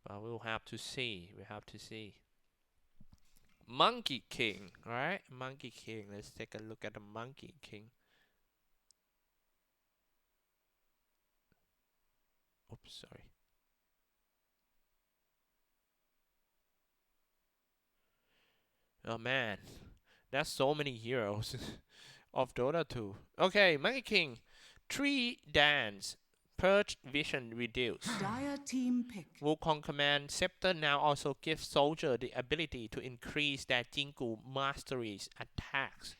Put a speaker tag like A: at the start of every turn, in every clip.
A: But we'll have to see. We have to see. Monkey King, right? Monkey King. Let's take a look at the Monkey King. Oops, sorry. Oh man, there's so many heroes of Dota 2. Okay, Monkey King. Tree Dance. Purge Vision Reduce.
B: Dire team pick.
A: Wukong Command Scepter now also gives soldier the ability to increase their Jingu Mastery's attacks.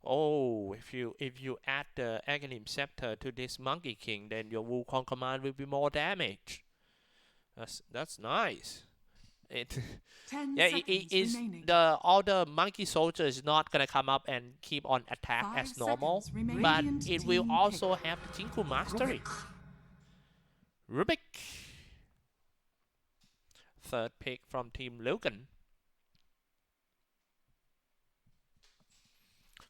A: Oh, if you add the Aghanim Scepter to this Monkey King, then your Wukong Command will be more damage. That's nice. It
B: 10
A: yeah,
B: seconds
A: it is
B: remaining.
A: all the monkey soldier is not gonna come up and keep on attack
B: 5
A: as normal,
B: seconds remaining.
A: but
B: Radiant
A: it will
B: team
A: also
B: pick.
A: have the Jingu Mastery. Rubik. Third pick from Team Lilgun.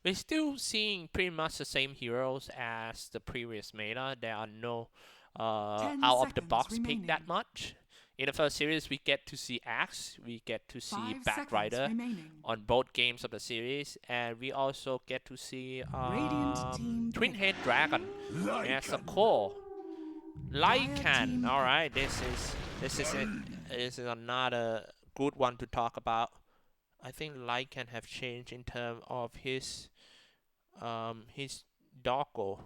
A: We're still seeing pretty much the same heroes as the previous meta. There are no out of the box pick that much. In the first series, we get to see Axe, we get to see Batrider on both games of the series, and we also get to see Twin Head Dragon as a core. Lycan, all right, this is another good one to talk about. I think Lycan have changed in terms of his doggo.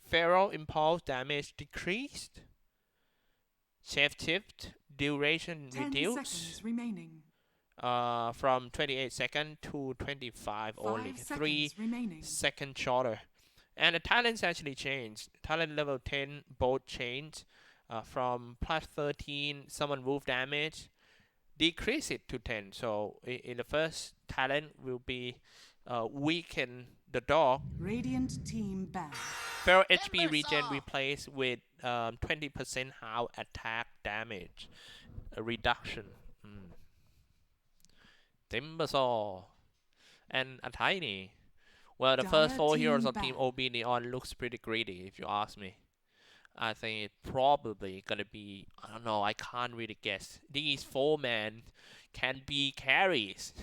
A: Feral Impulse damage decreased. Safe shift duration reduced from 28 seconds to 25 only. 3 seconds shorter. And the talents actually changed. Talent level 10 both changed from plus 13 summon wolf damage. Decrease it to 10. So in the first talent will be weaken the dog.
B: Radiant team back.
A: Feral HP regen replaced with 20% how attack damage reduction. Timbersaw and a tiny. Well, the first 4 heroes of Team OB.Neon looks pretty greedy, if you ask me. I think it's probably gonna be, I don't know, I can't really guess. These 4 men can be carries.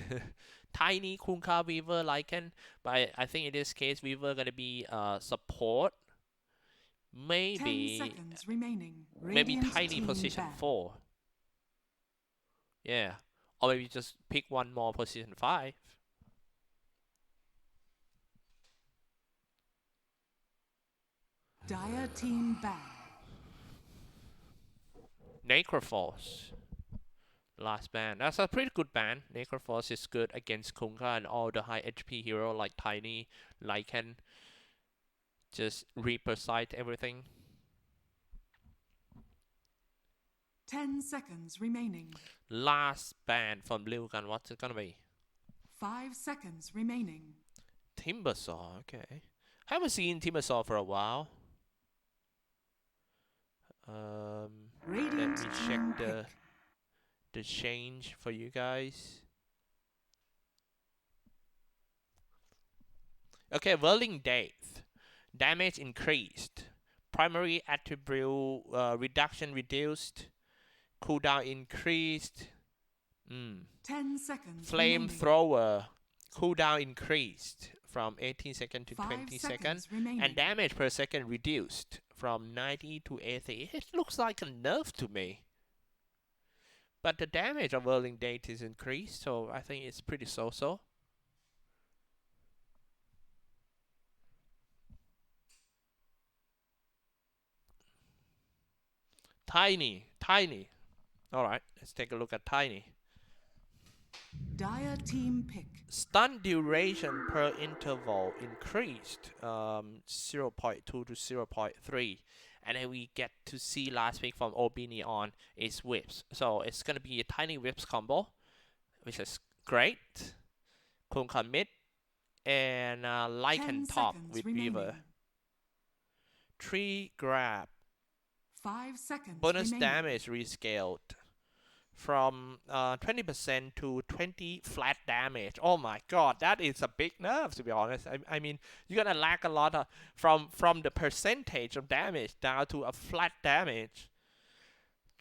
A: Tiny, Kunkka, Weaver, Lycan, but I think in this case Weaver gonna be support. Maybe Tiny position 4. Yeah. Or maybe just pick one more position 5.
B: Dire team back.
A: Necroforce. Last ban. That's a pretty good ban. Necroforce is good against Kunkka and all the high HP hero like Tiny, Lycan. Just Reaper sight everything.
B: 10 seconds remaining.
A: Last ban from Lilgun. What's it gonna be?
B: 5 seconds remaining.
A: Timbersaw. Okay. Haven't seen Timbersaw for a while. Let me check the change for you guys. Okay, Whirling Death. Damage increased. Primary attribute reduction reduced. Cooldown increased.
B: 10 seconds.
A: Flamethrower. Cooldown increased from 18 seconds to 20 seconds. And damage per second reduced from 90 to 80. It looks like a nerf to me. But the damage of Whirling Death is increased, so I think it's pretty so-so. Tiny. Alright, let's take a look at Tiny.
B: Dire team pick.
A: Stun duration per interval increased 0.2 to 0.3. And then we get to see last pick from OB.Neon is Whips. So it's going to be a Tiny Whips combo, which is great. Kunkka mid and Lycan top with Weaver. Tree grab.
B: 5 seconds.
A: Bonus damage rescaled from 20% to 20 flat damage. Oh my god, that is a big nerf, to be honest. I mean, you're gonna lack a lot of from the percentage of damage down to a flat damage.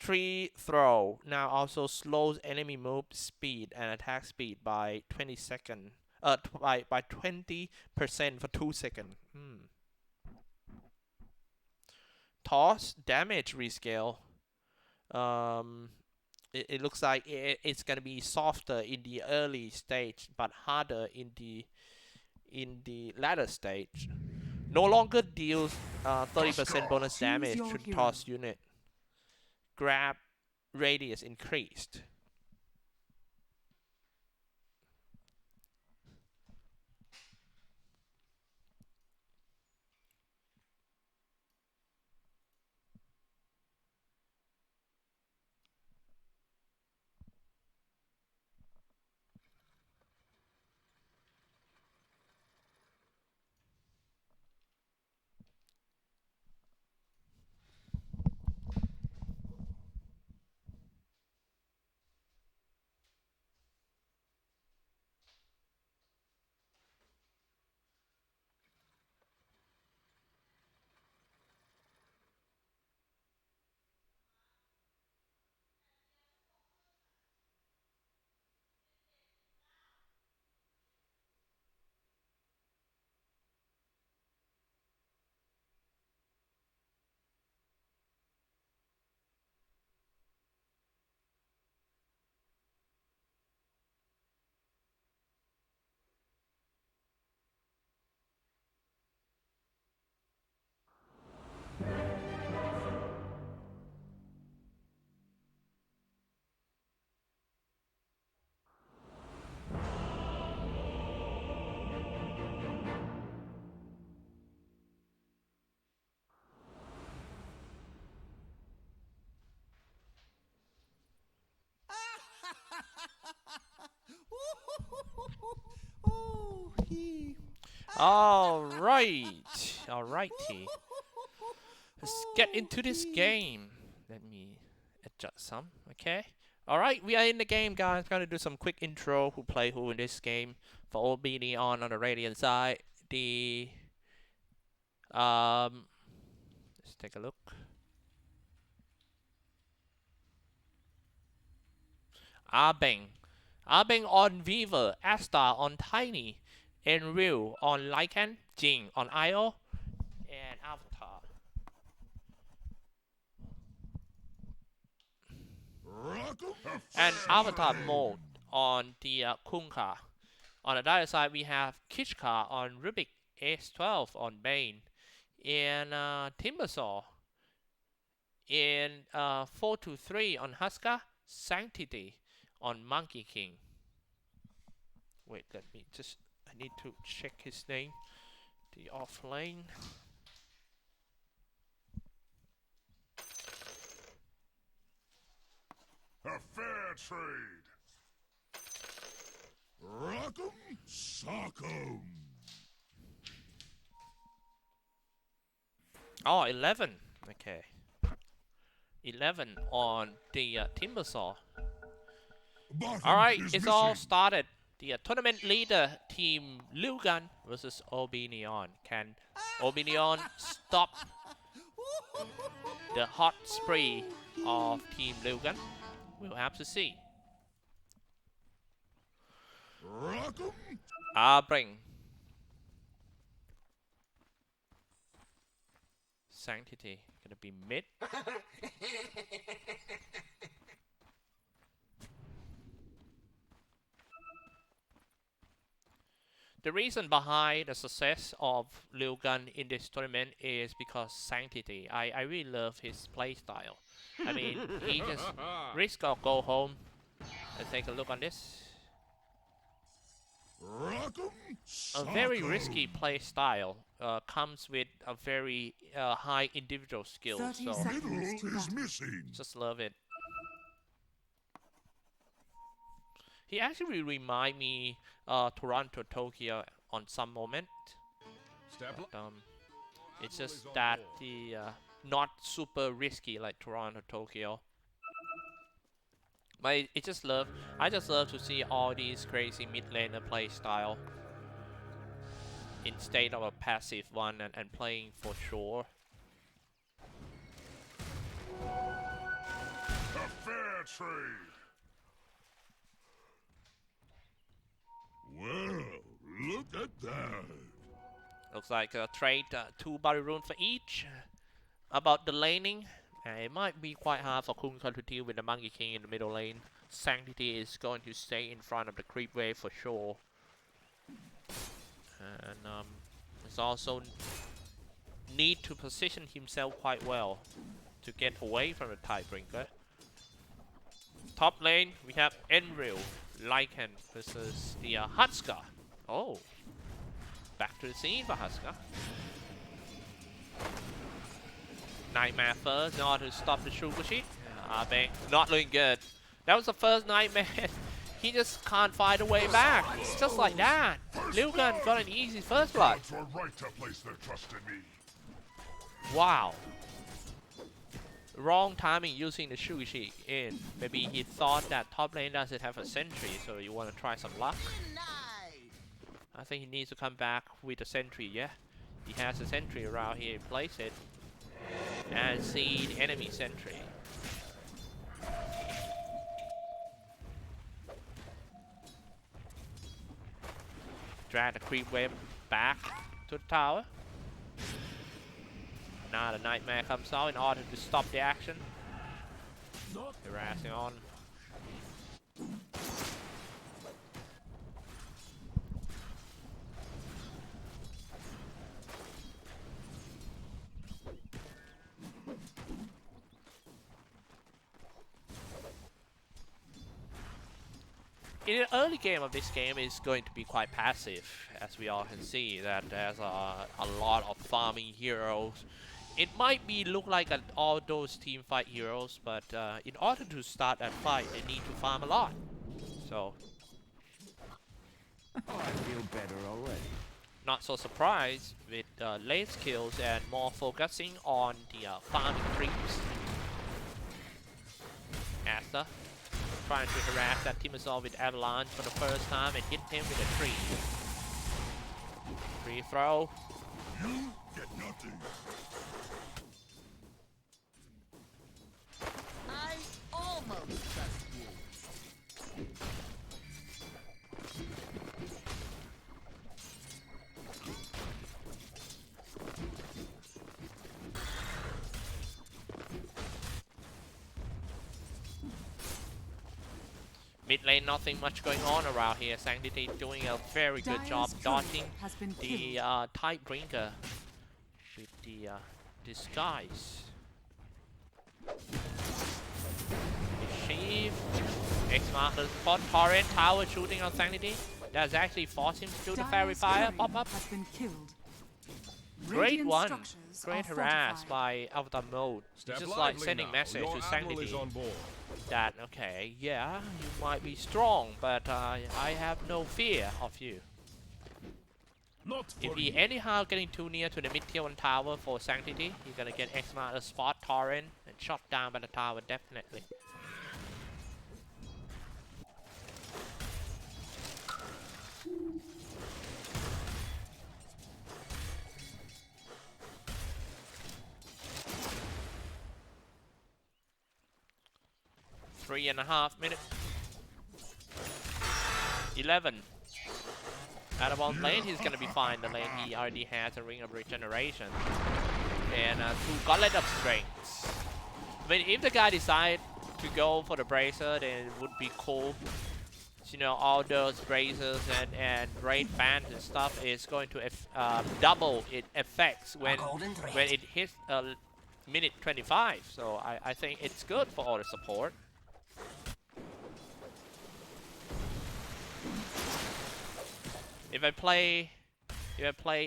A: Tree throw now also slows enemy move speed and attack speed by 20 seconds. By 20% for 2 seconds. Toss damage rescale. It looks like it's gonna be softer in the early stage, but harder in the latter stage. No longer deals 30% bonus damage to the toss unit. Grab radius increased. Alrighty. Let's get into this game. Let me adjust some, okay? Alright, we are in the game, guys. Gonna do some quick intro who play who in this game. For OB.Neon on the Radiant side. Let's take a look. Arbeng on Weaver, Astar on Tiny, Enril on Lycan, Jing on IO, and Avatar. And Avatar mode on the Kunkka. On the other side, we have Kishka on Rubik, Ace 12 on Bane, and Timbersaw in 423 on Huska, Sanctity on Monkey King. Wait, I need to check his name. The offlane.
C: A fair trade. Rock'em sock'em.
A: Oh, 11. Okay. 11 on the Timbersaw. Alright, it's all started. The tournament leader, Team Lilgun versus OB.Neon. Can OB.Neon stop the hot spree of Team Lilgun? We'll have to see. Bring. Sanctity. Gonna be mid. The reason behind the success of Lilgun in this tournament is because Sanctity. I really love his playstyle. I mean, he just risk or go home. Let's take a look on this. A very risky playstyle comes with a very high individual skill.
B: 30
A: So
B: seconds to battle.
A: just love it. He actually remind me Toronto, Tokyo on some moment. But, it's just that the not super risky like Toronto, Tokyo. But I just love to see all these crazy mid laner play style instead of a passive one and playing for sure.
C: fair trade. Well, look at that.
A: Looks like a trade 2 body rune for each. About the laning, it might be quite hard for Kunkun to deal with the Monkey King in the middle lane. Sanctity is going to stay in front of the creep wave for sure. And it's also need to position himself quite well to get away from the Tidebreaker. Top lane, we have Enril, Lycan versus the Husker. Oh, back to the scene for Husker. Nightmare first in order to stop the Shugushi. Bang, not looking good. That was the first Nightmare. He just can't find a way back. Just like that. Lilgun got an easy first blood.
C: Gods were right to place their trust in me.
A: Wow. Wrong timing using the Shugushi in. Maybe he thought that top lane doesn't have a sentry, so you want to try some luck. I think he needs to come back with a sentry, yeah. He has a sentry around here, place it. And see the enemy sentry. Drag the creep wave back to the tower. Now the Nightmare comes out in order to stop the action. Harassing on. In the early game of this game is going to be quite passive, as we all can see that there's a lot of farming heroes. It might be look like all those team fight heroes, but in order to start that fight, they need to farm a lot. So,
D: Oh, I feel better already.
A: not so surprised with late skills and more focusing on the farming creeps. Asta trying to harass that Timbersaw with Avalanche for the first time and hit him with a tree. Free throw.
C: You get nothing.
D: I almost trust you.
A: Mid lane, nothing much going on around here. Sanctity doing a very good job dodging the Tidebreaker with the disguise. Sheaf, X-Mark the spot, Torrent, Tower shooting on Sanctity. That's actually forced him to do the Fairy Fire pop up. Great one. Great harass by Avatar Mode. It's just like sending message to Sanctity that, okay, yeah, you might be strong, but I have no fear of you. If he anyhow getting too near to the mid-tier 1 tower for Sanctity, you're gonna get X-Mark the spot, Torrent, and shot down by the tower, definitely. Three and a half minutes. 11. Out of one lane, he's gonna be fine. The lane he already has a Ring of Regeneration and 2 Gauntlet of Strengths. I mean, if the guy decide to go for the Bracer, then it would be cool. You know, all those Bracers and Raid Band and stuff is going to double its effects when it hits minute 25. So I think it's good for all the support. If I play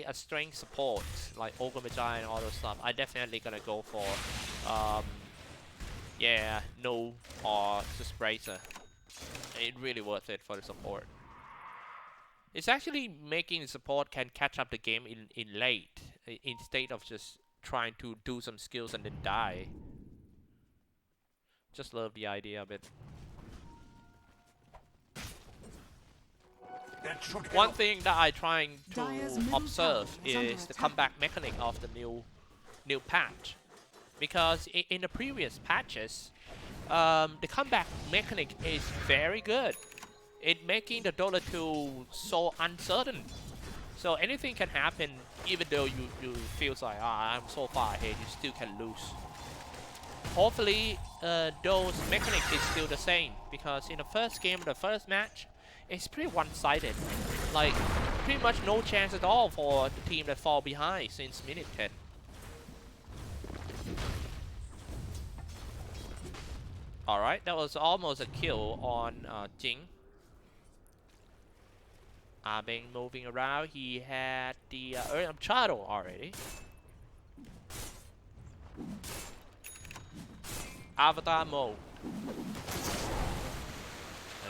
A: a strength support like Ogre Magi and all those stuff, I definitely gonna go for yeah, no or just Bracer. It's really worth it for the support. It's actually making the support can catch up the game in late instead of just trying to do some skills and then die. Just love the idea of it. One thing that I trying to observe is the comeback mechanic of the new patch, because in the previous patches, the comeback mechanic is very good. It making the Dota 2 so uncertain. So anything can happen, even though you feels like, I'm so far ahead, you still can lose. Hopefully, those mechanics is still the same, because in the first game, the first match, it's pretty one-sided. Like, pretty much no chance at all for the team that fall behind since minute 10. Alright, that was almost a kill on Jing. Been moving around. He had the Shadow already. Avatar mode.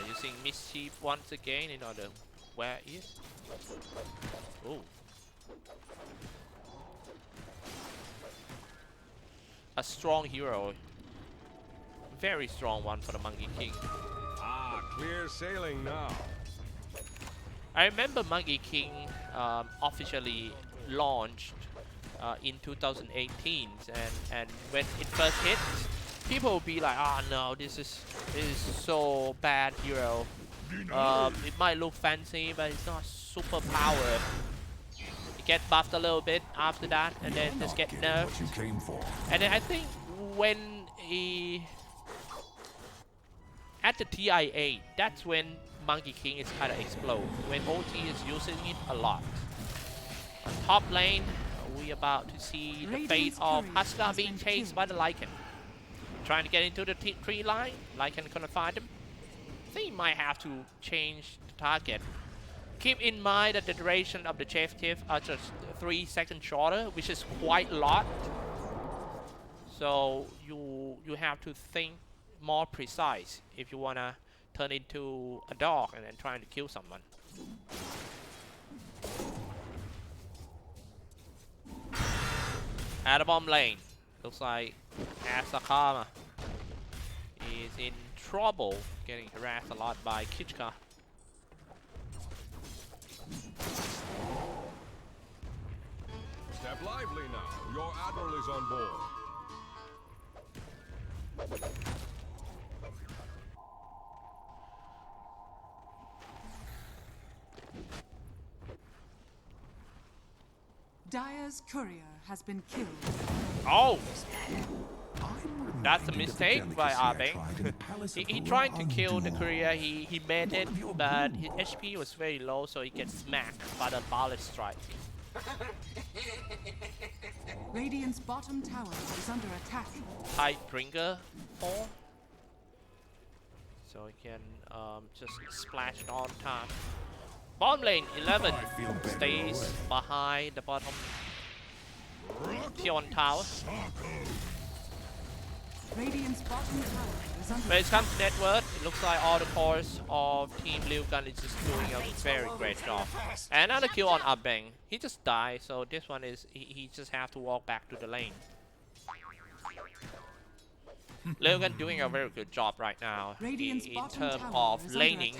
A: Using Mischief once again in order. Where is? Oh. A strong hero. Very strong one for the Monkey King.
E: Ah, clear sailing now.
A: I remember Monkey King officially launched in 2018, and when it first hit, people will be like, "Oh no, this is so bad hero. It might look fancy, but it's not super powered." It get buffed a little bit after that, and then just get nerfed. And then I think when at the TI8, that's when Monkey King is kind of explode, when OT is using it a lot. On top lane, we about to see the fate of Huskar being chased by the Lycan. Trying to get into the tree line, Lycan couldn't find him. I think he might have to change the target. Keep in mind that the duration of the objective are just 3 seconds shorter, which is quite a lot. So you have to think more precise if you wanna turn into a dog and then trying to kill someone. At the bomb lane, looks like Asakama is in trouble, getting harassed a lot by Kichka.
E: Step lively now. Your admiral is on board.
B: Dire's courier has been killed.
A: Oh! That's a mistake by Abe. he tried to kill the courier, he made it, but his HP was very low, so he gets smacked by the Ballet Strike.
B: Radiant's bottom tower is under attack.
A: Tidebringer 4. So he can just splash it on time. Bottom lane 11 stays behind the bottom Tion tower.
B: Radiant's bottom tower is under
A: When it comes to net worth, it looks like all the cores of Team Lilgun is just doing a very great job. And another kill on Abeng. He just died, so this one is he just have to walk back to the lane. Lilgun doing a very good job right now in terms of laning.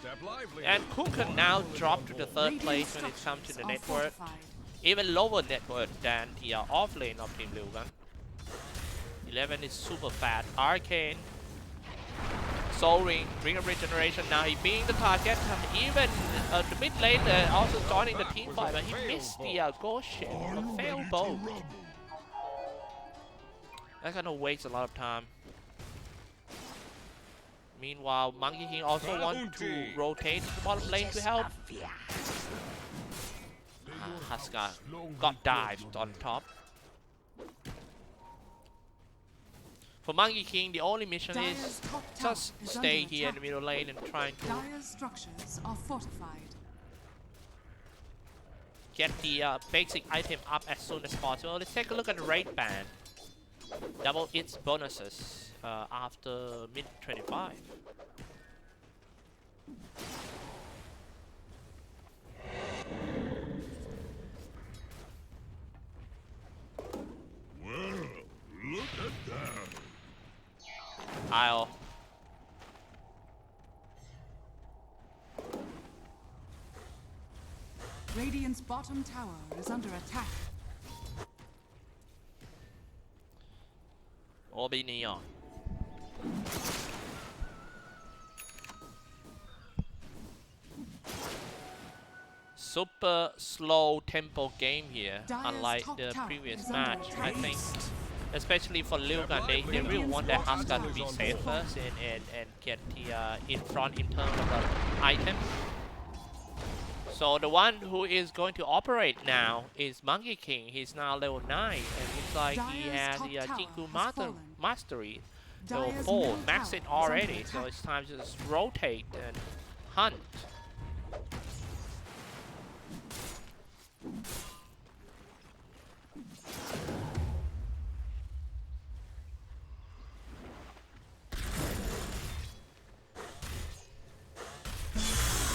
E: Step lively.
A: And Kunkun now dropped to the third place when it comes to the net worth. Even lower net worth than the off lane of Team Lilgun. 11 is super fat. Arcane. Soul Ring. Ring of Regeneration. Now he being the target. Even the mid lane also joining the team fight, but he missed the ghost ship. A failed bow. That's gonna waste a lot of time. Meanwhile, Monkey King also wants to rotate to the bottom lane to help. Huskar got dived on top. For Monkey King, the only mission is just stay here in the middle lane and trying to
B: Dire's structures are fortified.
A: get the basic item up as soon as possible. Let's take a look at the raid ban. Double its bonuses after mid 25.
C: Well, look at that.
A: I'll
B: Radiant's bottom tower is under attack.
A: OB.Neon. Super slow tempo game here,
B: Dire's
A: unlike
B: top
A: the
B: tower
A: previous
B: is under
A: match. I
B: attack.
A: think, especially for Lilgun, they really want their Huskar to be safe first and get the in front in terms of the item. So the one who is going to operate now is Monkey King. He's now level 9, and it's like he has the Jinku Mastery. Level 4, max it already, so it's time to just rotate and hunt.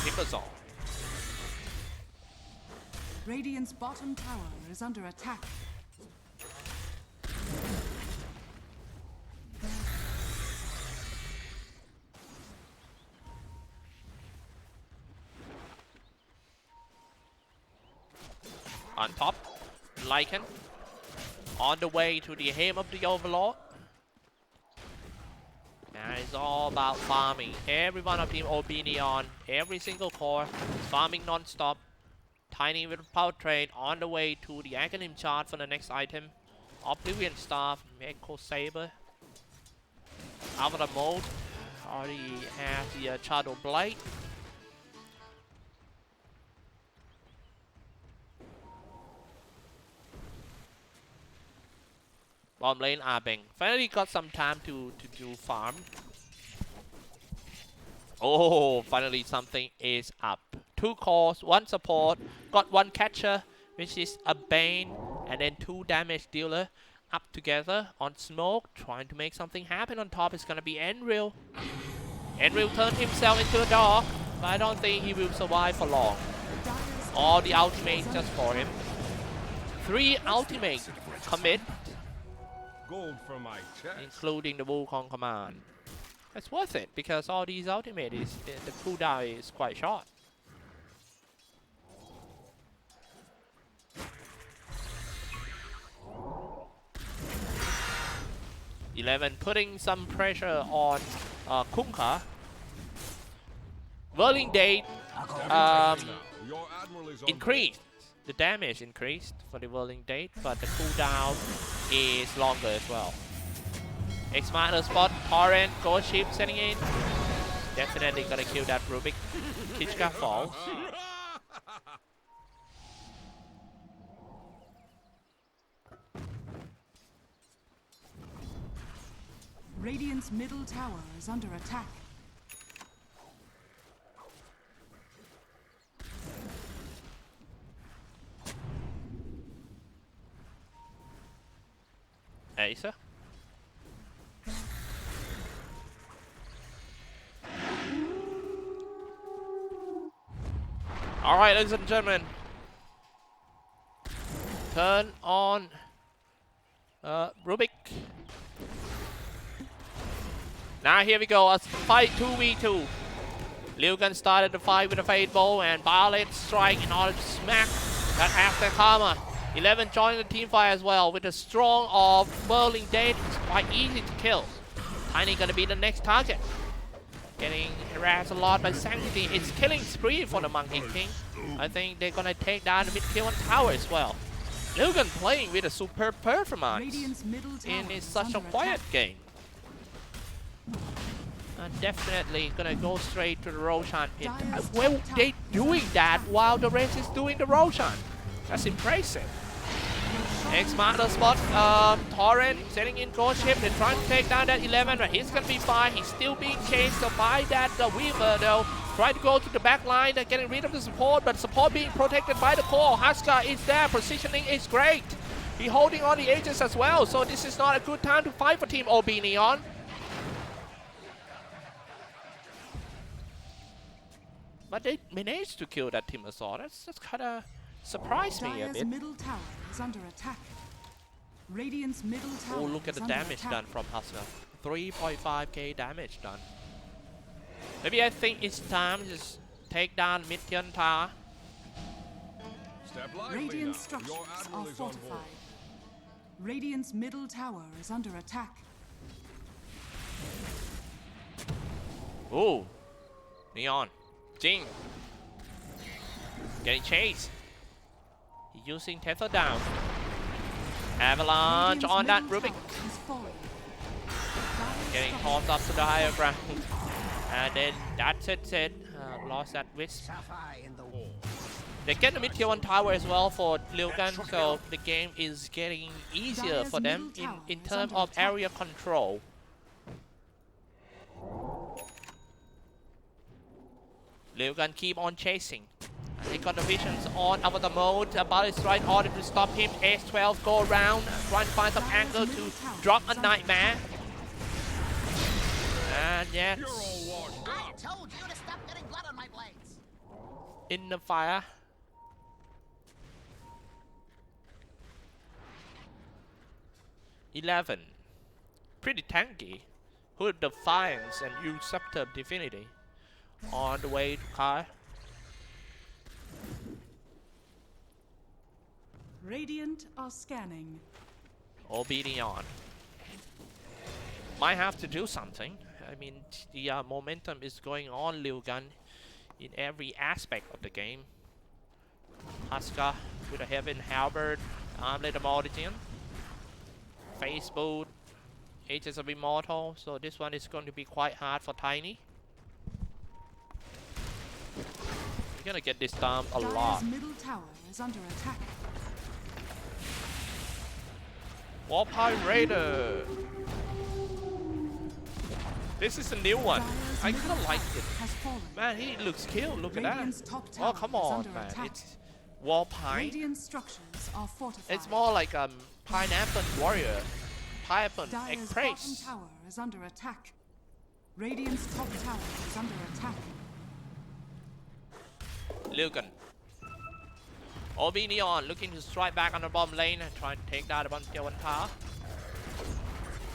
A: Timberzone.
B: Radiant's bottom tower is under attack.
A: On top, Lycan. On the way to the Hame of the Overlord. And it's all about farming. Every one of Team OB.Neon, every single core, is farming non-stop. Tiny with power trade on the way to the Aghanim chart for the next item. Oblivion Staff, Echo Saber. Out of the mode. Already has the Shadow Blade. Bottom lane Abeng. Finally got some time to do farm. Oh, finally something is up. 2 cores, 1 support, got 1 catcher, which is a Bane, and then 2 damage dealer up together on smoke, trying to make something happen. On top is gonna be Enril. Enril turned himself into a dog, but I don't think he will survive for long. All the ultimates just for him. 3 ultimates commit,
E: Gold for my chest.
A: including the Wukong command. It's worth it because all these ultimates, the cooldown is quite short. Eleven putting some pressure on Kunkka. Whirling Date
E: Your admiral is on
A: increased. The damage increased for the Whirling Date, but the cooldown is longer as well. X-Master spot, Torrent, Ghost Ship setting in. Definitely gonna kill that Rubik. Kichka falls.
B: Radiant's middle tower is under attack.
A: Acer. Alright, ladies and gentlemen. Turn on Rubik. Now here we go, a fight 2v2. Lilgun started the fight with a Fade Bow and Violet strike in order to smack that after karma. 11 joined the team fight as well with a strong of Whirling Date. It's quite easy to kill. Tiny gonna be the next target. Getting harassed a lot by Sanctity. It's killing spree for the Monkey King. I think they're gonna take down the mid-tier 1 tower as well. Lilgun playing with a superb performance.
B: Radiant's middle tower
A: And it's
B: is
A: such a
B: under
A: quiet
B: attack.
A: game. Definitely gonna go straight to the Roshan pit. Well, they doing that while the rest is doing the Roshan. That's impressive. X-Master spot, Torrent setting in Ghost Ship. They're trying to take down that 11, but he's gonna be fine. He's still being chased by that Weaver though. Trying to go to the back line, they're getting rid of the support, but support being protected by the core. Huskar is there, positioning is great. He's holding on the Aegis as well, so this is not a good time to fight for Team OB.Neon. But they managed to kill that Timbersaw. That's kind of surprised me a
B: Dire's
A: bit.
B: middle tower is under attack. Radiant's middle tower.
A: Oh, look at
B: is
A: the
B: under
A: damage
B: attack.
A: done from Huskar. 3.5k damage done. Maybe I think it's time to just take down mid-tier tower.
E: Step lively
B: Radiant
E: now.
B: structures
E: Your
B: are
E: admiral is on
B: fortified.
E: board.
B: Radiant's middle tower is under attack.
A: Ooh. Neon. Jing. Getting chased. Using Tether down. Avalanche on that Rubik. Getting tossed up to the higher ground. And then that's it. Lost that Wisp. They get the mid tier 1 tower as well for Lilgun, so the game is getting easier for them in terms of area control. Lilgun keep on chasing. They got the visions on over the mode. About is right order to stop him. H12 go around, trying to find some angle to drop a nightmare. And yes,
E: You're all washed
D: I
E: up.
D: told you to stop getting blood on my blades.
A: in the fire. (11) Pretty tanky. Hood Defiance and Usurper Divinity on the way to Kai.
B: Radiant are scanning.
A: OB.Neon might have to do something. I mean, the momentum is going on Lilgun in every aspect of the game. Huska with a Heaven Halberd, Armlet of Origin, Face Boot, Ages of Immortal, so this one is going to be quite hard for Tiny. You're gonna get this down a lot.
B: Dire's middle tower is under attack.
A: Warpine Raider! This is a new one.
B: Dire's
A: I
B: middle
A: kinda like
B: tower
A: it.
B: has fallen.
A: Man, he looks killed, look at that.
B: Radiant's top
A: Oh,
B: tower
A: come
B: is
A: on,
B: under
A: man.
B: attack.
A: It's Warpine.
B: Radiant structures are fortified.
A: It's more like Pineapple Warrior. Pineapple
B: Dire's bottom
A: Express.
B: tower is under attack. Radiant's top tower is under attack.
A: Lilgun. OB.Neon looking to strike back on the bottom lane and trying to take down the one tier 1 tower.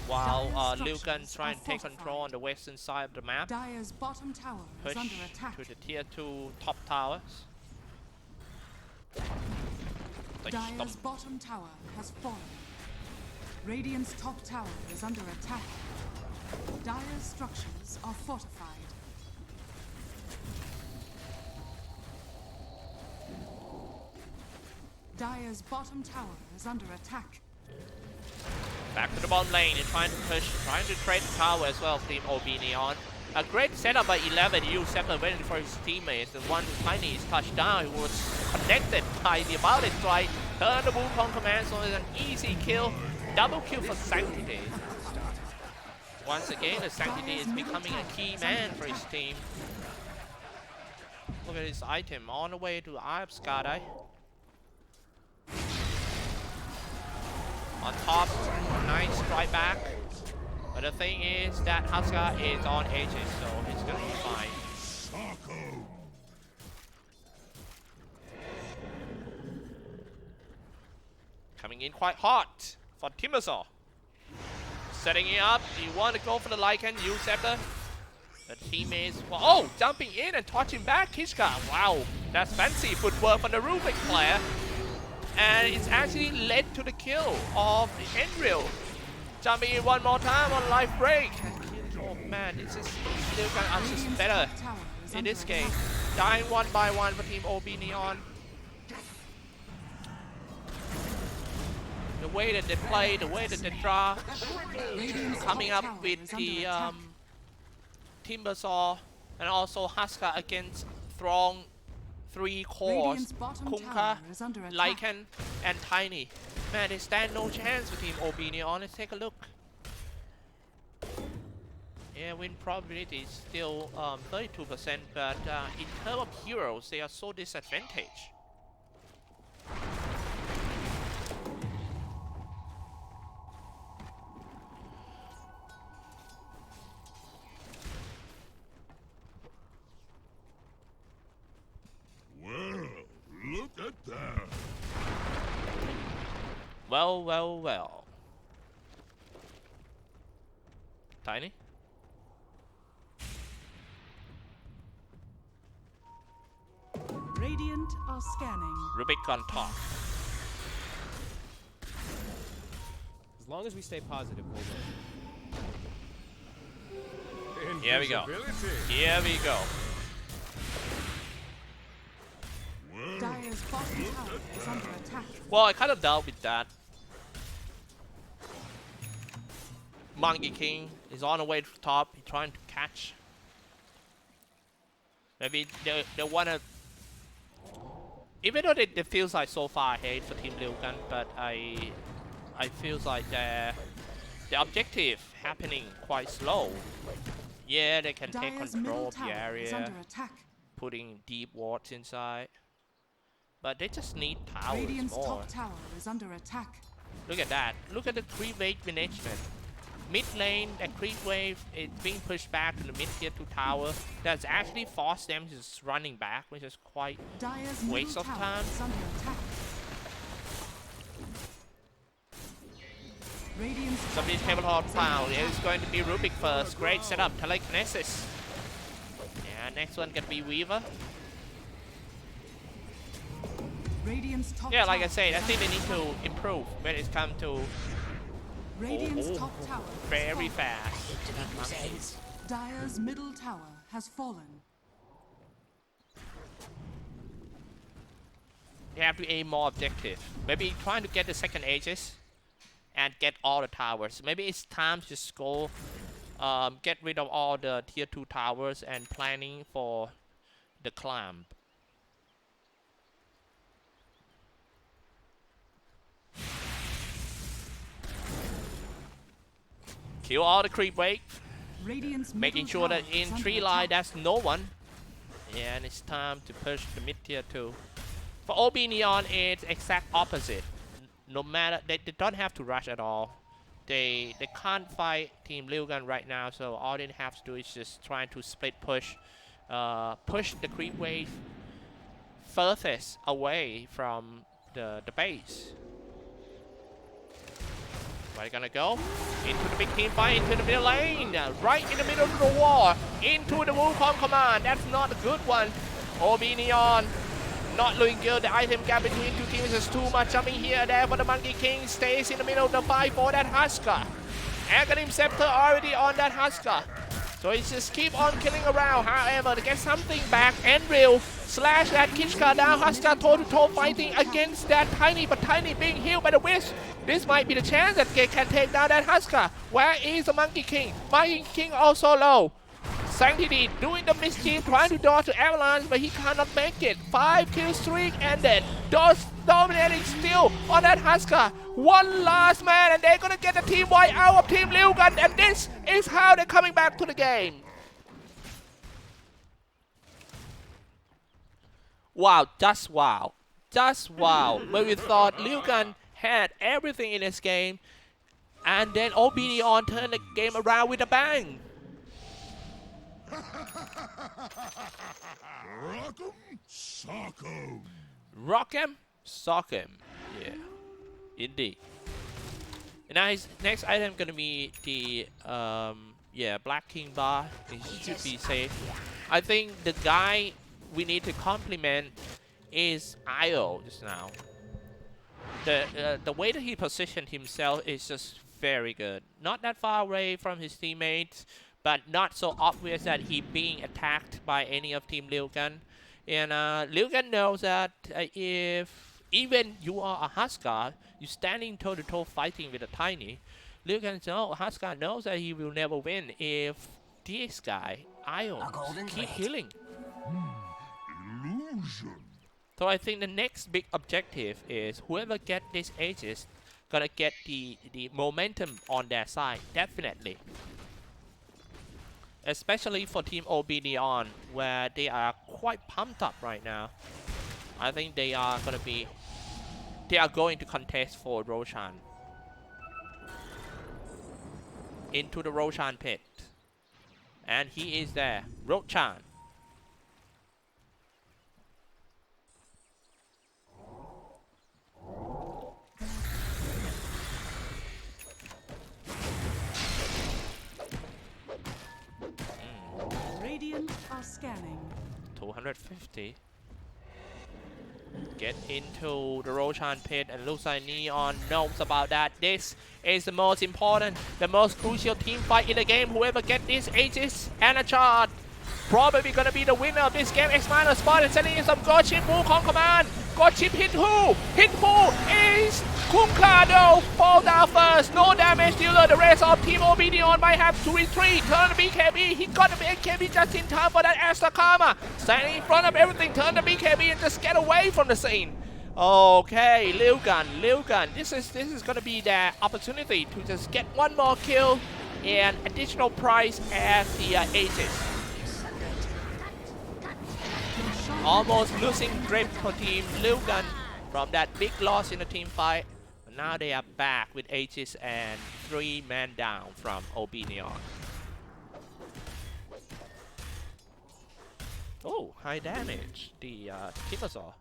A: While
B: Dire's
A: Lilgun
B: structures
A: trying
B: are
A: to take
B: fortified.
A: control on the western side of the map.
B: Dire's bottom tower
A: Push
B: is under attack.
A: to the tier 2 top towers. Like
B: Dire's
A: stomp.
B: bottom tower has fallen. Radiant's top tower is under attack. Dire's structures are fortified. Dire's bottom tower is under attack.
A: Back to the bottom lane and trying to push, trying to trade the tower as well, Team OB.Neon. A great setup by 11, Usurper waiting for his teammates. The one Tiny is touched down, he was connected by the About It strike. Turn the Wukong command, so it's an easy kill. Double kill for Sanctity. Once again, the Sanctity is becoming a key man for his team. Look at his item on the way to Arab Skadai. On top, nice strike back. But the thing is that Huska is on Aegis, so he's gonna be fine.
C: Sarko.
A: Coming in quite hot for Timbersaw. Setting it up, you want to go for the Lycan, Usurper. The teammates, well, oh, jumping in and touching back Kishka. Wow, that's fancy footwork from the Rubik player. And it's actually led to the kill of the Enril. Jumping in one more time on life break. Oh man, this is still gonna just better
B: Top tower is
A: in
B: under
A: this game.
B: attack.
A: Dying one by one for Team OB.Neon. The way that they play, the way that they draw,
B: Radiant's
A: coming
B: top
A: up
B: tower
A: with
B: is under
A: the
B: attack.
A: Timbersaw and also Huska against Throng, 3 cores,
B: Radiant's bottom
A: Kunkka,
B: tower is under attack.
A: Lycan, and Tiny. Man, they stand no chance with Team OB.Neon. Let's take a look. Yeah, win probability is still 32%, but in terms of heroes, they are so disadvantaged.
C: Well, look at that.
A: Well, well, well. Tiny?
B: Radiant are scanning.
A: Rubik on top.
F: As long as we stay positive, we'll win.
A: Here we go.
E: Invisibility.
A: Here we go.
B: Dire's bottom tower is under attack.
A: Well, I kind of dealt with that. Monkey King is on the way to the top. He's trying to catch. Maybe they wanna. Even though it feels like so far ahead for Team Lilgun, but I feels like the objective happening quite slow. Yeah, they can take
B: Dire's
A: control
B: middle
A: of the
B: tower is
A: area,
B: under attack.
A: putting deep wards inside. But they just need towers
B: Radiant's
A: more.
B: top tower is under attack.
A: Look at that. Look at the creep wave management. Mid lane, that creep wave is being pushed back to the mid tier 2 tower. That's actually forced them just running back, which is quite
B: Dire's
A: waste
B: middle
A: of
B: tower
A: time.
B: is under attack. Radiant's top
A: Somebody's
B: tower
A: tabletop
B: is under
A: found.
B: attack.
A: It's going to be Rubik first. Great setup. Telekinesis. Yeah, next one gonna be Weaver.
B: Radiant's top
A: Yeah, like I
B: tower
A: said, I
B: is
A: think they
B: under
A: need to
B: attack.
A: improve when it comes to
B: Radiant's top tower is
A: very
B: fallen.
A: fast.
B: Dire's middle tower has fallen.
A: They have to aim more objective. Maybe trying to get the second Aegis and get all the towers. Maybe it's time to just go get rid of all the tier 2 towers and planning for the climb. Kill all the creep wave,
B: Radiant's
A: making
B: middle
A: sure that
B: tower
A: in
B: is under
A: 3 line
B: attack.
A: there's no one. Yeah, and it's time to push the mid tier 2. For OB.Neon, it's exact opposite. No matter, they don't have to rush at all. They can't fight Team Lilgun right now, so all they have to do is just trying to split push, push the creep wave furthest away from the base. Where they gonna go? Into the big team fight, into the middle lane, right in the middle of the war, into the Wukong command. That's not a good one. OB.Neon not looking good. The item gap between two teams is too much. Jumping here and there, but the Monkey King stays in the middle of the fight for that Husker. Aghanim Scepter already on that Husker. So he just keep on killing around. However, to get something back, Enril slash that Kishka down. Husker toe-to-toe fighting against that Tiny, but Tiny being healed by the Wisp. This might be the chance that they can take down that Husker. Where is the Monkey King? Monkey King also low. Sanctity doing the mischief, trying to dodge the Avalanche, but he cannot make it. 5 kill streak ended. Dos dominating still on that Husker. One last man, and they're gonna get the team wipe out of Team Lilgun, and this is how they're coming back to the game. Wow, just wow. Just wow. When we thought Lilgun had everything in this game, and then OB.Neon turned the game around with a bang.
C: Rock'em, sock'em.
A: Rock 'em, sock 'em. Yeah, indeed. Next item gonna be the Black King bar. It should be safe. I think the guy we need to compliment is Io just now. The way that he positioned himself is just very good. Not that far away from his teammates, but not so obvious that he being attacked by any of Team Lilgun. And Lilgun knows that if even you are a Husker, you standing toe-to-toe fighting with a Tiny, Lilgun Husker knows that he will never win if this guy, Io, keep healing.
C: Illusion.
A: So I think the next big objective is whoever get this Aegis gonna get the momentum on their side, definitely. Especially for Team OB.Neon, where they are quite pumped up right now. I think they are going to contest for Roshan. Into the Roshan pit. And he is there. Roshan.
B: Radiant are scanning.
A: 250. Get into the Roshan pit, and looks like Neon knows about that. This is the most important, the most crucial team fight in the game. Whoever get this Aegis and a charge, probably gonna be the winner of this game. X-Miner spot and sending in some God Chip move on command. God Chip hit who? Hit who is Kunkado. Fall down first. No damage dealer. The rest of Team OB.Neon might have to retreat. Turn the BKB. He got the BKB just in time for that Asta Karma. Standing in front of everything. Turn the BKB and just get away from the scene. Okay, Lilgun. This is gonna be their opportunity to just get one more kill and additional prize as the Aegis. Almost losing grip for Team Lilgun from that big loss in the team fight. But now they are back with Aegis and 3 man down from OB.Neon. Oh, high damage. The Timbersaw.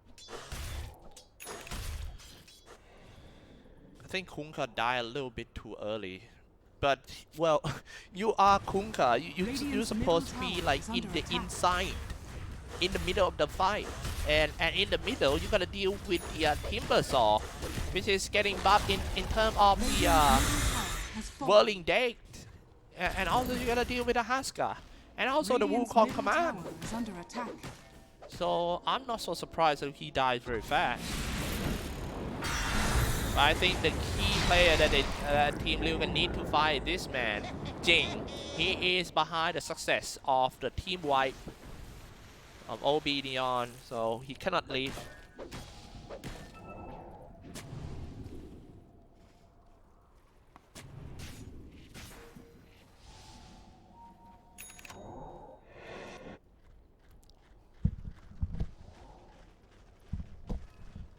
A: I think Kunkka died a little bit too early. But, well, you are Kunkka. You're supposed to be like in the inside. In the middle of the fight, and in the middle you gotta deal with the Timbersaw, which is getting buffed in terms of the whirling date, and also you gotta deal with the Husker, and also the Wukong command. So I'm not so surprised that he died very fast. But I think the key player that Team Lilgun need to fight this man, Jing. He is behind the success of the team wipe of OB.Neon, so he cannot leave.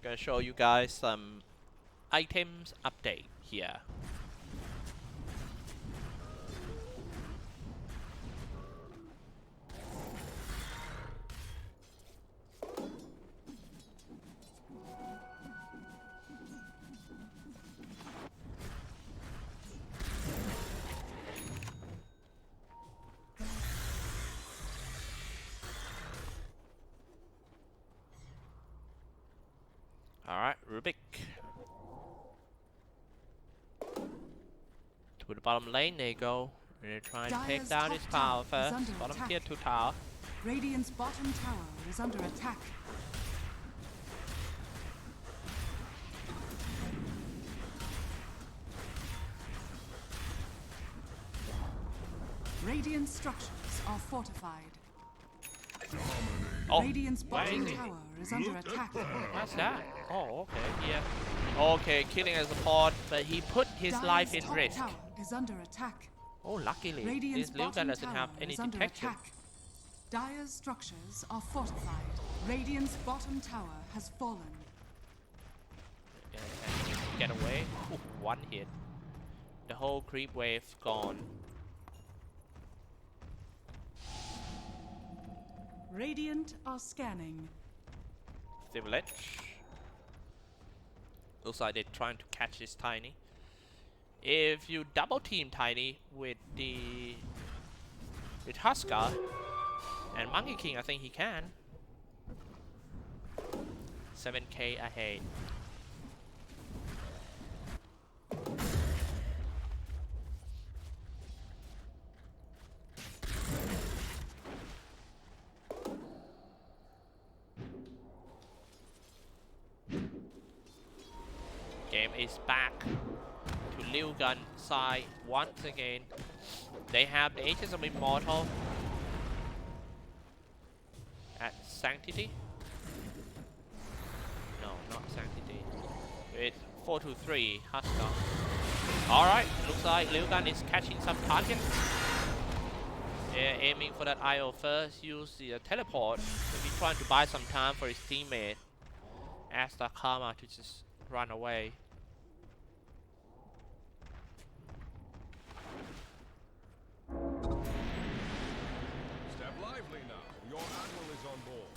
A: Gonna show you guys some items update here. Alright, Rubik. To the bottom lane they go. They're trying to take down his tower first. Bottom tier 2 tower.
B: Radiant's bottom tower is under attack. Radiant structures are fortified.
A: Oh,
B: Radiant's bottom tower is under attack.
A: what's that? Oh, okay, yeah. Okay, killing a support, but he put his life in
B: Top
A: risk.
B: tower is under attack.
A: Oh, luckily,
B: Radiant's
A: this Lilgun
B: bottom
A: doesn't
B: tower
A: have any
B: is under
A: detection.
B: attack. Dire's structures are fortified. Radiant's bottom tower has fallen.
A: And get away. Ooh, one hit. The whole creep wave gone.
B: Radiant are scanning.
A: Village. Looks like they're trying to catch this Tiny. If you double team Tiny with Husker and Monkey King, I think he can. 7k ahead. Game is back to Lilgun side once again. They have the Aegis of Immortal at Sanctity. No, not Sanctity. With 4-3 Husker. Alright, looks like Lilgun is catching some targets. They're aiming for that IO first. Use the teleport. Maybe trying to buy some time for his teammate. Ask the Karma to just run away.
E: Step lively now. Your admiral is on board.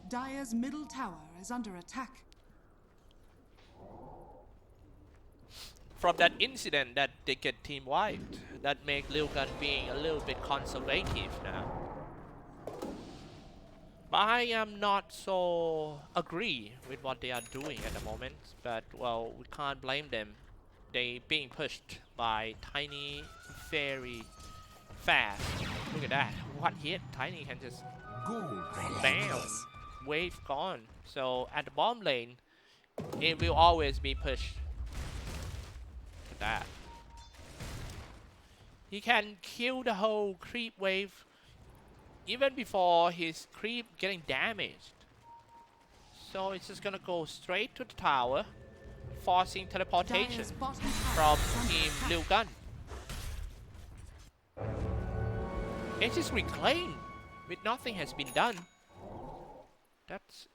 B: Dire's middle tower is under attack.
A: From that incident that they get team wiped, that make Lilgun being a little bit conservative now. But I am not so agree with what they are doing at the moment. But well, we can't blame them. They being pushed by Tiny very fast. Look at that. One hit, Tiny can just bam, wave gone. So at the bomb lane, it will always be pushed. Look at that. He can kill the whole creep wave even before his creep getting damaged. So it's just gonna go straight to the tower, forcing teleportation from Team Lilgun. It is reclaimed with nothing has been done.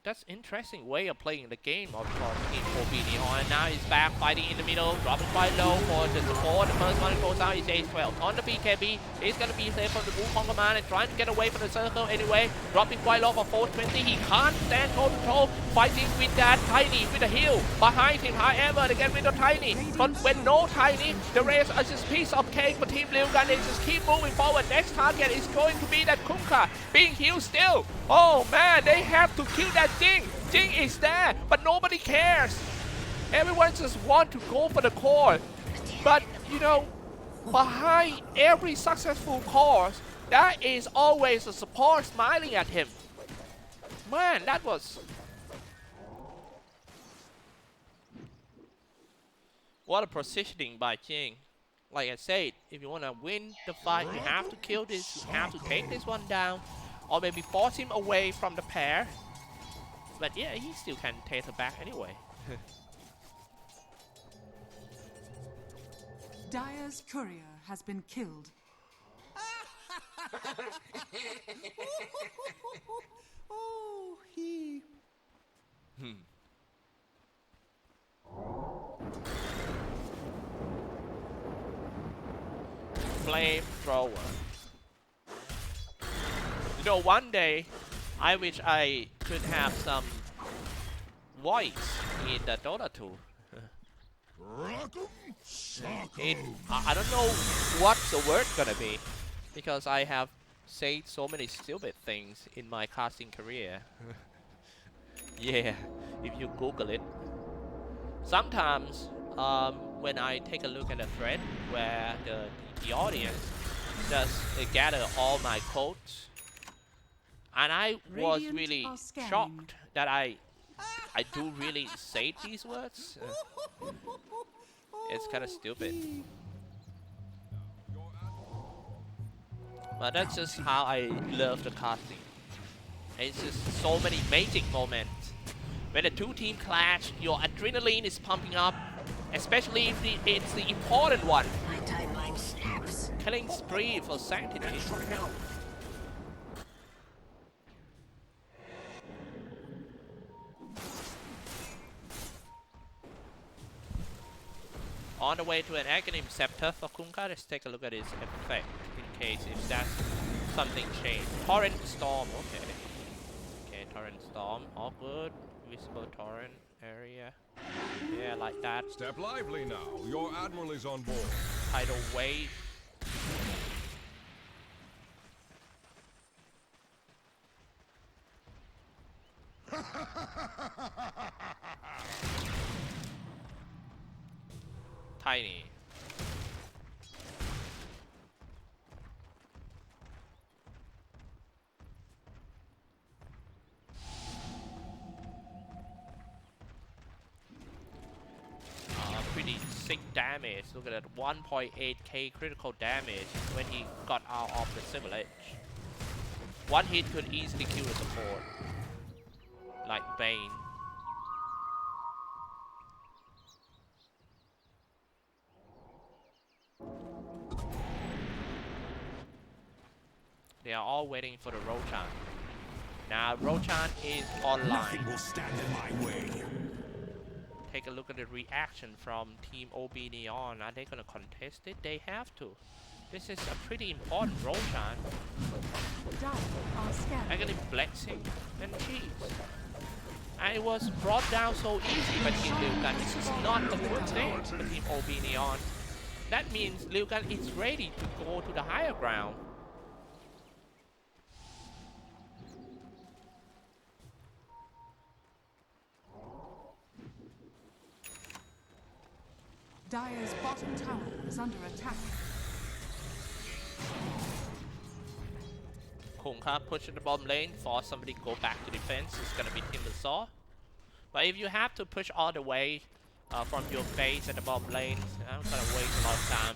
A: That's interesting way of playing the game of Team OB.Neon. And now he's back fighting in the middle, dropping quite low for the support. The first one goes out is Xyclopz on the BKB. He's gonna be safe from the Wukong command and trying to get away from the circle anyway. Dropping quite low for 420. He can't stand toe to toe fighting with that Tiny with the heal behind him. However, they get rid of Tiny. But when no Tiny, the rest are just piece of cake for Team Lilgun. They just keep moving forward. Next target is going to be that Kunkka being healed still. Oh man, they have to kill that Jing. Jing is there, but nobody cares. Everyone just want to go for the core. But you know, behind every successful course, there is always a support smiling at him. Man, that was... What a positioning by Jing. Like I said, if you want to win the fight, you have to kill this, you have to take this one down, or maybe force him away from the pair. But yeah, he still can take her back anyway.
B: Dire's courier has been killed.
E: Oh, he.
A: Flamethrower. You know, one day, I wish I could have some voice in the Dota 2. I don't know what the word gonna be, because I have said so many stupid things in my casting career. Yeah, if you Google it. Sometimes, when I take a look at a thread where the audience just gather all my quotes, and I was really shocked that I do really say these words. It's kind of stupid. But that's just how I love the casting. It's just so many magic moments. When the two teams clash, your adrenaline is pumping up, especially if it's the important one.
D: My timeline snaps.
A: Killing spree for sanctity. On the way to an Aghanim Scepter for Kunkka, let's take a look at its effect in case if that's something changed. Torrent Storm, okay. Okay, Torrent Storm, all good. Visible Torrent area. Yeah, like that.
E: Step lively now. Your admiral is on board.
A: Tidal Wave. Tiny. Pretty sick damage. Look at that, 1.8k critical damage when he got out of the Civil Edge. One hit could easily kill the support, like Bane. They are all waiting for the Rochan. Now Rochan is online.
C: Nothing will stand in my way.
A: Take a look at the reaction from Team OB.Neon. Are they gonna contest it? They have to. This is a pretty important Roshan. I'm gonna blessing and cheese. And it was brought down so easy by Team Lilgun. This is not a good thing for Team OB.Neon. That means Lilgun is ready to go to the higher ground.
B: Dire's bottom tower is under attack.
A: Kung can't push in the bottom lane, force somebody to go back to defense. It's gonna be Timbersaw. But if you have to push all the way from your base at the bottom lane, I'm gonna waste a lot of time.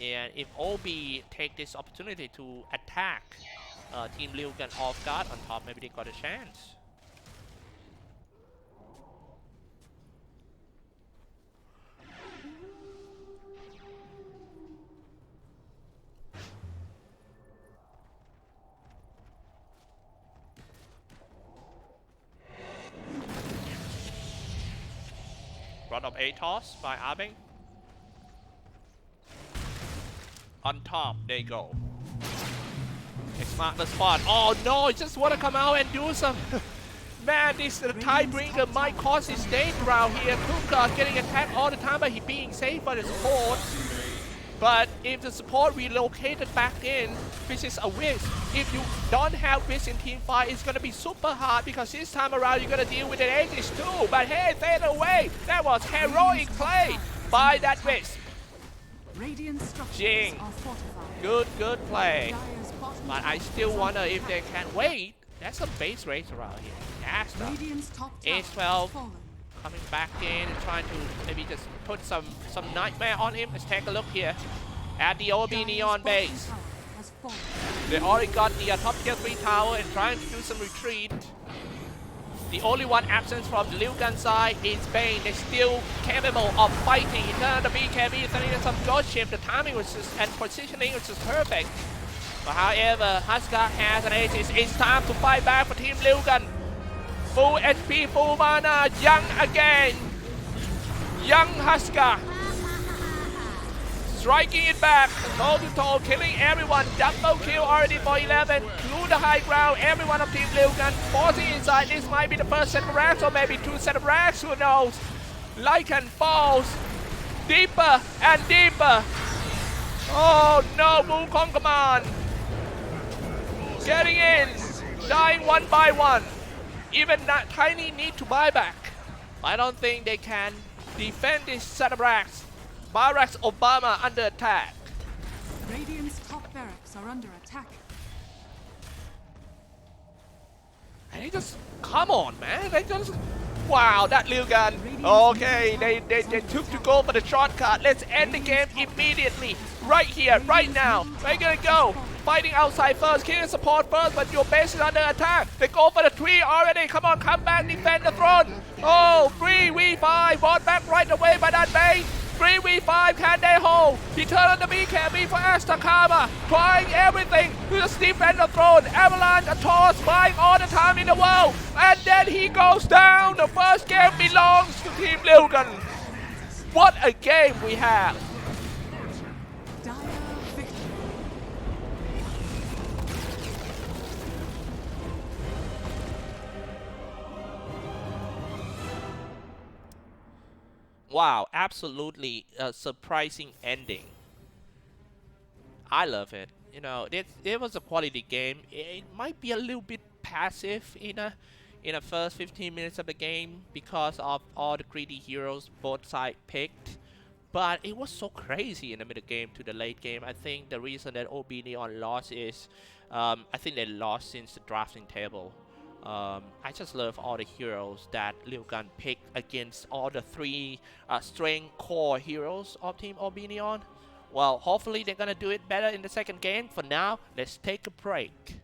A: And if OB take this opportunity to attack Team Lilgun off guard on top, maybe they got a chance. Run of A toss by Abing. On top, they go. It's not the spot. Oh no, I just want to come out and do some. Man, this Tidebringer might cause his stage around here. Kuka getting attacked all the time, but he being safe by the support. But if the support relocated back in, this is a Wiz. If you don't have Wiz in team fight, it's gonna be super hard because this time around you're gonna deal with an Aegis too. But hey, fade away. That was heroic play by that Wiz. Jing. Good play. But I still wonder if they can wait. That's some base race around here. Asta. A12 coming back in and trying to maybe just put some nightmare on him. Let's take a look here at the OB.Neon base. They already got the top tier 3 tower and trying to do some retreat. The only one absent from the Lilgun side is Bane. They're still capable of fighting. In terms of the BKB, sending in some dodge. The timing was just, and positioning was just perfect. But however, Huska has an Aegis. It's time to fight back for Team Lilgun. Full HP, full mana, young again. Young Huska. Striking it back, toe to toe, killing everyone. Double kill already for 11. Through the high ground, everyone of Team Lilgun forcing inside. This might be the first set of racks or maybe 2 set of racks, who knows. Lycan falls deeper and deeper. Oh no, Wukong command. Getting in, dying one by one. Even that Tiny need to buy back. I don't think they can defend this set of racks. Barack's Obama under attack.
B: Radiant's top barracks are under attack.
A: And they just, come on, man. They just, wow, that Lilgun. Okay, they took to go for the shortcut. Let's end the game immediately. Right here, right now. They're gonna go. Fighting outside first, killing support first, but your base is under attack. They go for the tree already. Come on, come back, defend the throne. Oh, 3v5. Bought back right away by that base. 3v5, can they hold? He turned on the BKB for Astakama, trying everything to just defend the throne. Avalanche, a toss, buying all the time in the world. And then he goes down. The first game belongs to Team Lilgun. What a game we have. Wow, absolutely a surprising ending. I love it. You know, it was a quality game. It might be a little bit passive in the first 15 minutes of the game because of all the greedy heroes both sides picked. But it was so crazy in the middle game to the late game. I think the reason that OB.Neon lost is I think they lost since the drafting table. I just love all the heroes that Lilgun picked against all the 3 strength core heroes of Team OB.Neon. Well, hopefully they're gonna do it better in the second game. For now, let's take a break.